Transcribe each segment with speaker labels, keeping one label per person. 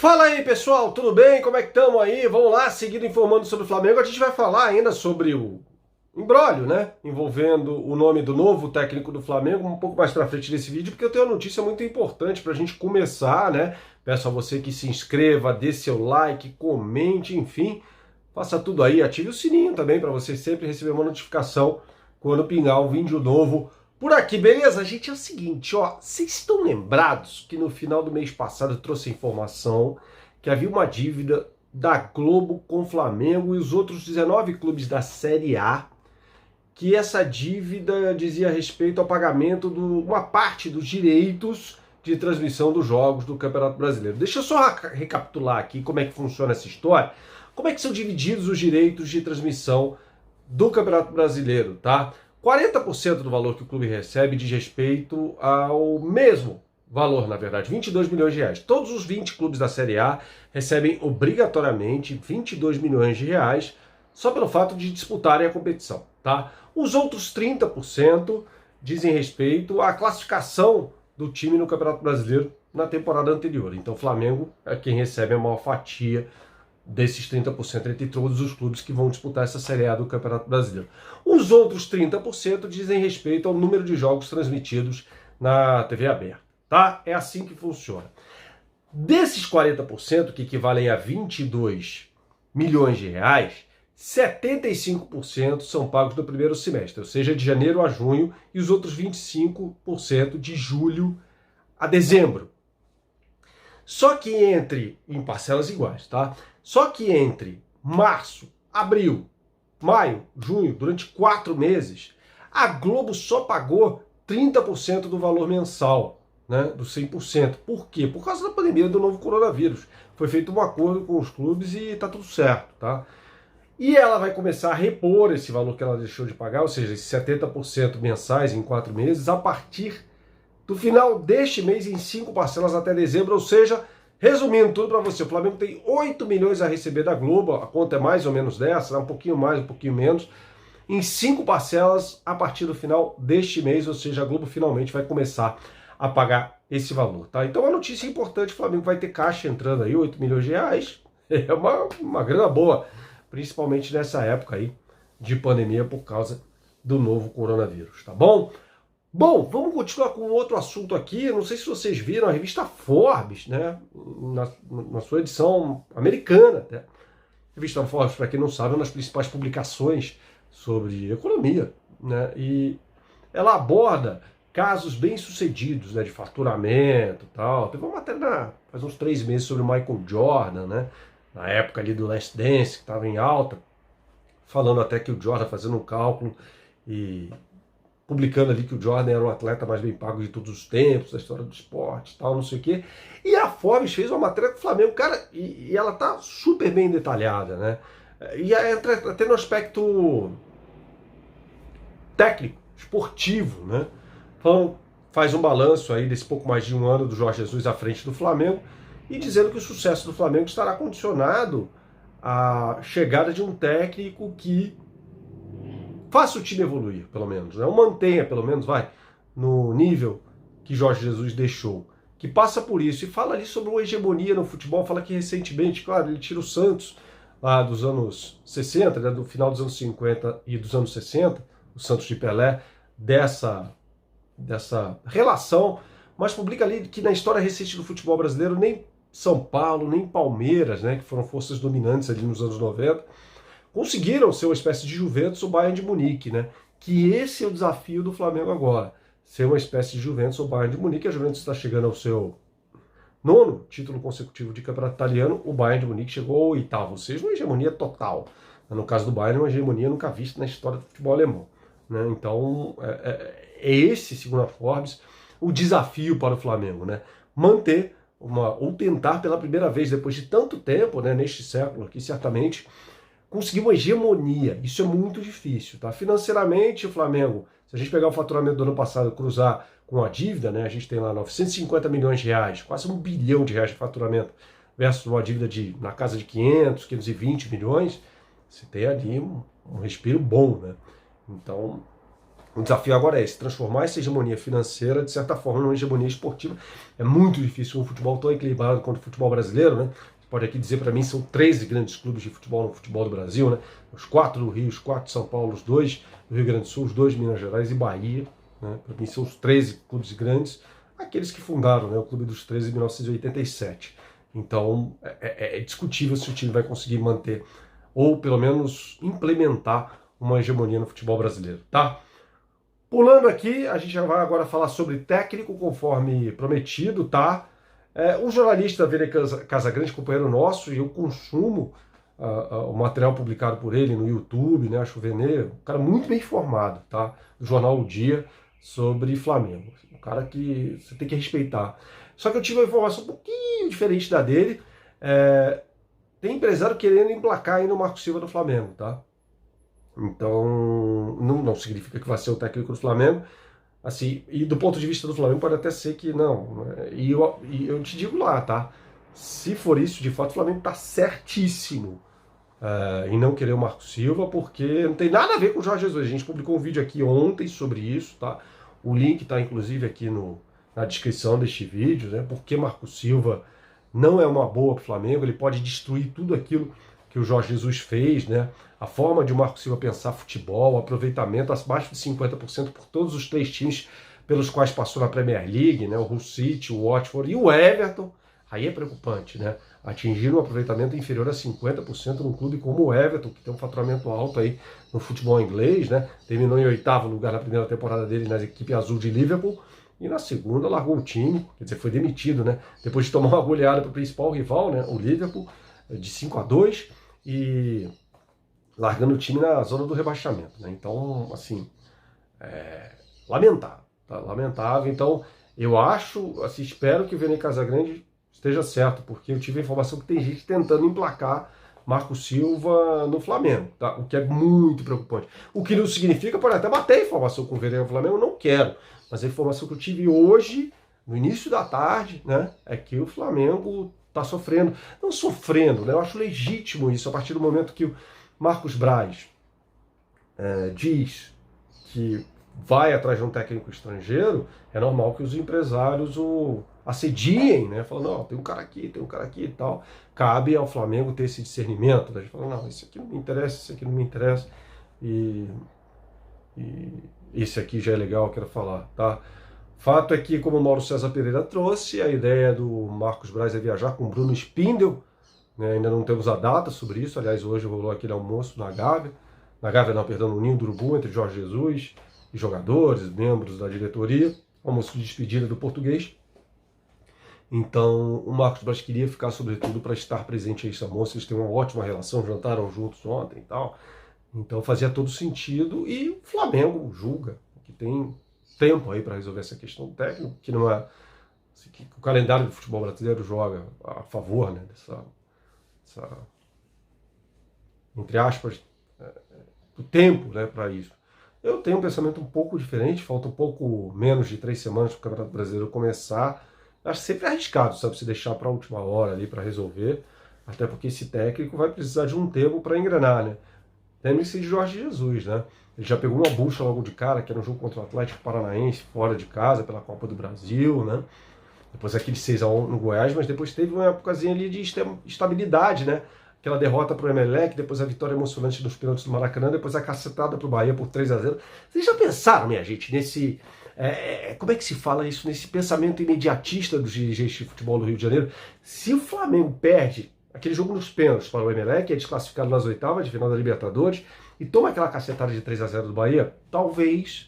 Speaker 1: Fala aí, pessoal, tudo bem? Como é que estamos aí? Vamos lá, seguindo informando sobre o Flamengo. A gente vai falar ainda sobre o imbróglio, né? Envolvendo o nome do novo técnico do Flamengo um pouco mais pra frente desse vídeo, porque eu tenho uma notícia muito importante pra gente começar, né? Peço a você que se inscreva, dê seu like, comente, enfim, faça tudo aí, ative o sininho também pra você sempre receber uma notificação quando pingar um vídeo novo por aqui, beleza? Gente, é o seguinte, ó, vocês estão lembrados que no final do mês passado eu trouxe a informação que havia uma dívida da Globo com o Flamengo e os outros 19 clubes da Série A, que essa dívida dizia respeito ao pagamento de uma parte dos direitos de transmissão dos jogos do Campeonato Brasileiro. Deixa eu só recapitular aqui como é que funciona essa história, como é que são divididos os direitos de transmissão do Campeonato Brasileiro, tá? 40% do valor que o clube recebe diz respeito ao mesmo valor, na verdade, 22 milhões de reais. Todos os 20 clubes da Série A recebem obrigatoriamente 22 milhões de reais só pelo fato de disputarem a competição, tá? Os outros 30% dizem respeito à classificação do time no Campeonato Brasileiro na temporada anterior. Então o Flamengo é quem recebe a maior fatia desses 30% entre todos os clubes que vão disputar essa Série A do Campeonato Brasileiro. Os outros 30% dizem respeito ao número de jogos transmitidos na TV aberta, tá? É assim que funciona. Desses 40%, que equivalem a 22 milhões de reais, 75% são pagos no primeiro semestre, ou seja, de janeiro a junho, e os outros 25% de julho a dezembro. Só que em parcelas iguais, tá? Só que entre março, abril, maio, junho, durante 4 meses, a Globo só pagou 30% do valor mensal, né, dos 100%. Por quê? Por causa da pandemia do novo coronavírus. Foi feito um acordo com os clubes e tá tudo certo, tá? E ela vai começar a repor esse valor que ela deixou de pagar, ou seja, esses 70% mensais em 4 meses, a partir do final deste mês em 5 parcelas até dezembro, ou seja, resumindo tudo para você, o Flamengo tem 8 milhões a receber da Globo, a conta é mais ou menos dessa, um pouquinho mais, um pouquinho menos, em 5 parcelas a partir do final deste mês, ou seja, a Globo finalmente vai começar a pagar esse valor, tá? Então, uma notícia importante, o Flamengo vai ter caixa entrando aí, 8 milhões de reais, é uma grana boa, principalmente nessa época aí de pandemia por causa do novo coronavírus, tá bom? Bom, vamos continuar com outro assunto aqui. Não sei se vocês viram a revista Forbes, né? Na sua edição americana, até. A revista Forbes, para quem não sabe, é uma das principais publicações sobre economia, né? E ela aborda casos bem-sucedidos, né? De faturamento e tal. Teve uma matéria faz uns 3 meses sobre o Michael Jordan, né? Na época ali do Last Dance, que estava em alta, falando até que o Jordan fazendo um cálculo e publicando ali que o Jordan era o atleta mais bem pago de todos os tempos, da história do esporte, tal, não sei o quê. E a Forbes fez uma matéria com o Flamengo, cara, e ela tá super bem detalhada, né? E entra até no aspecto técnico, esportivo, né? Então, faz um balanço aí desse pouco mais de um ano do Jorge Jesus à frente do Flamengo e dizendo que o sucesso do Flamengo estará condicionado à chegada de um técnico que faça o time evoluir, pelo menos, né? Ou mantenha, pelo menos, no nível que Jorge Jesus deixou. Que passa por isso. E fala ali sobre uma hegemonia no futebol. Fala que recentemente, claro, ele tira o Santos lá dos anos 60, né, do final dos anos 50 e dos anos 60, o Santos de Pelé, dessa relação, mas publica ali que na história recente do futebol brasileiro, nem São Paulo, nem Palmeiras, né, que foram forças dominantes ali nos anos 90, conseguiram ser uma espécie de Juventus ou Bayern de Munique, né? Que esse é o desafio do Flamengo agora. Ser uma espécie de Juventus ou Bayern de Munique. A Juventus está chegando ao seu 9º título consecutivo de campeonato italiano. O Bayern de Munique chegou ao 8º, ou seja, uma hegemonia total. No caso do Bayern, uma hegemonia nunca vista na história do futebol alemão, né? Então, é esse, segundo a Forbes, o desafio para o Flamengo, né? Manter ou tentar pela primeira vez, depois de tanto tempo, né, neste século aqui, certamente, conseguir uma hegemonia. Isso é muito difícil, tá? Financeiramente, o Flamengo, se a gente pegar o faturamento do ano passado e cruzar com a dívida, né, a gente tem lá 950 milhões de reais, quase 1 bilhão de reais de faturamento, versus uma dívida na casa de 500, 520 milhões, você tem ali um respiro bom, né? Então, O desafio agora é esse, transformar essa hegemonia financeira, de certa forma, numa hegemonia esportiva. É muito difícil um futebol tão equilibrado quanto o futebol brasileiro, né? Você pode aqui dizer para mim, são 13 grandes clubes de futebol no futebol do Brasil, né? Os 4 do Rio, os 4 de São Paulo, os 2 do Rio Grande do Sul, os 2 de Minas Gerais e Bahia, né? Para mim são os 13 clubes grandes, aqueles que fundaram, né, o Clube dos 13 em 1987. Então, é discutível se o time vai conseguir manter, ou pelo menos implementar, uma hegemonia no futebol brasileiro, tá? Pulando aqui, a gente já vai agora falar sobre técnico, conforme prometido, tá? O jornalista Vene Casagrande, companheiro nosso, e eu consumo o material publicado por ele no YouTube, né? Acho o Vene um cara muito bem informado, tá? Do jornal O Dia, sobre Flamengo. Um cara que você tem que respeitar. Só que eu tive uma informação um pouquinho diferente da dele. Tem empresário querendo emplacar ainda o Marco Silva do Flamengo, tá? Então, não significa que vai ser o técnico do Flamengo. Assim, e do ponto de vista do Flamengo, pode até ser que não. E eu te digo lá, tá? Se for isso, de fato, o Flamengo tá certíssimo em não querer o Marco Silva, porque não tem nada a ver com o Jorge Jesus. A gente publicou um vídeo aqui ontem sobre isso, tá? O link tá, inclusive, aqui na descrição deste vídeo, né? Porque Marco Silva não é uma boa para o Flamengo, ele pode destruir tudo aquilo que o Jorge Jesus fez, né? A forma de o Marco Silva pensar futebol, o aproveitamento abaixo de 50% por todos os 3 times pelos quais passou na Premier League, né? O Hull City, o Watford e o Everton. Aí é preocupante, né? Atingir um aproveitamento inferior a 50% num clube como o Everton, que tem um faturamento alto aí no futebol inglês, né? Terminou em 8º lugar na primeira temporada dele na equipe azul de Liverpool. E na segunda largou o time, quer dizer, foi demitido, né? Depois de tomar uma goleada para o principal rival, né? O Liverpool, de 5-2, e largando o time na zona do rebaixamento, né? Então, assim, lamentável, tá? Lamentável. Então, eu acho, assim, espero que o Vene Casagrande esteja certo, porque eu tive a informação que tem gente tentando emplacar Marco Silva no Flamengo, tá? O que é muito preocupante. O que não significa, pode até bater a informação com o Vene no Flamengo, eu não quero. Mas a informação que eu tive hoje, no início da tarde, né, é que o Flamengo está sofrendo. Não sofrendo, né? Eu acho legítimo isso, a partir do momento que o Marcos Braz diz que vai atrás de um técnico estrangeiro, é normal que os empresários o assediem, né? Falando, não, tem um cara aqui e tal. Cabe ao Flamengo ter esse discernimento. Né? Falando, não, esse aqui não me interessa, esse aqui não me interessa. E esse aqui já é legal, eu quero falar, tá? Fato é que, como o Mauro César Pereira trouxe, a ideia do Marcos Braz é viajar com Bruno Spindel, né? Ainda não temos a data sobre isso, aliás, hoje rolou aquele almoço na Gávea, no Ninho do Urubu, entre Jorge Jesus e jogadores, membros da diretoria, almoço de despedida do português. Então, o Marcos Braz queria ficar, sobretudo, para estar presente a esse almoço, eles têm uma ótima relação, jantaram juntos ontem e tal. Então fazia todo sentido, e o Flamengo julga que tem tempo aí para resolver essa questão técnica, que não é assim, que o calendário do futebol brasileiro joga a favor, né, dessa entre aspas, do tempo, né, para isso. Eu tenho um pensamento um pouco diferente, falta um pouco menos de 3 semanas para o Campeonato Brasileiro começar. Acho sempre arriscado, sabe, se deixar para a última hora ali para resolver, até porque esse técnico vai precisar de um tempo para engrenar, né? Lembre-se de Jorge Jesus, né? Ele já pegou uma bucha logo de cara, que era um jogo contra o Atlético Paranaense, fora de casa, pela Copa do Brasil, né? Depois aquele 6-1 no Goiás, mas depois teve uma épocazinha ali de estabilidade, né? Aquela derrota para o Emelec, depois a vitória emocionante nos pênaltis do Maracanã, depois a cacetada para o Bahia por 3-0. Vocês já pensaram, minha gente, nesse... como é que se fala isso? Nesse pensamento imediatista dos dirigentes de futebol do Rio de Janeiro? Se o Flamengo perde aquele jogo nos pênaltis para o Emelec, é desclassificado nas oitavas de final da Libertadores, e toma aquela cacetada de 3-0 do Bahia, talvez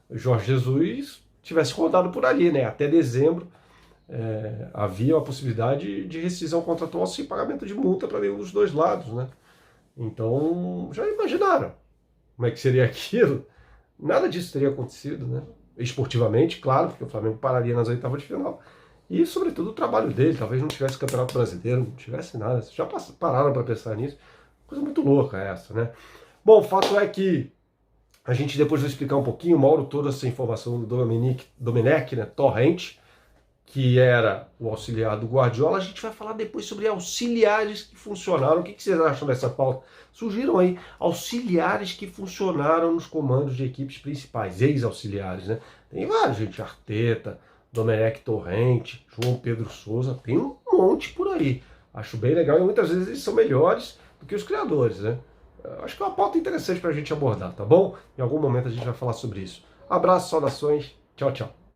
Speaker 1: Jorge Jesus tivesse rodado por ali, né? Até dezembro havia a possibilidade de rescisão contratual sem pagamento de multa para nenhum dos dois lados, né? Então, já imaginaram como é que seria aquilo? Nada disso teria acontecido, né? Esportivamente, claro, porque o Flamengo pararia nas oitavas de final. E, sobretudo, o trabalho dele. Talvez não tivesse Campeonato Brasileiro, não tivesse nada. Vocês já pararam para pensar nisso? Coisa muito louca essa, né? Bom, o fato é que a gente depois vai explicar um pouquinho. O Mauro trouxe essa informação do Domenech, né? Torrent. que era o auxiliar do Guardiola. A gente vai falar depois sobre auxiliares que funcionaram. O que vocês acham dessa pauta? Surgiram aí auxiliares que funcionaram nos comandos de equipes principais, ex-auxiliares, né? Tem vários, gente, Arteta, Domenech Torrente, João Pedro Souza, tem um monte por aí. Acho bem legal e muitas vezes eles são melhores do que os criadores, né? Acho que é uma pauta interessante para a gente abordar, tá bom? Em algum momento a gente vai falar sobre isso. Abraço, saudações, tchau, tchau.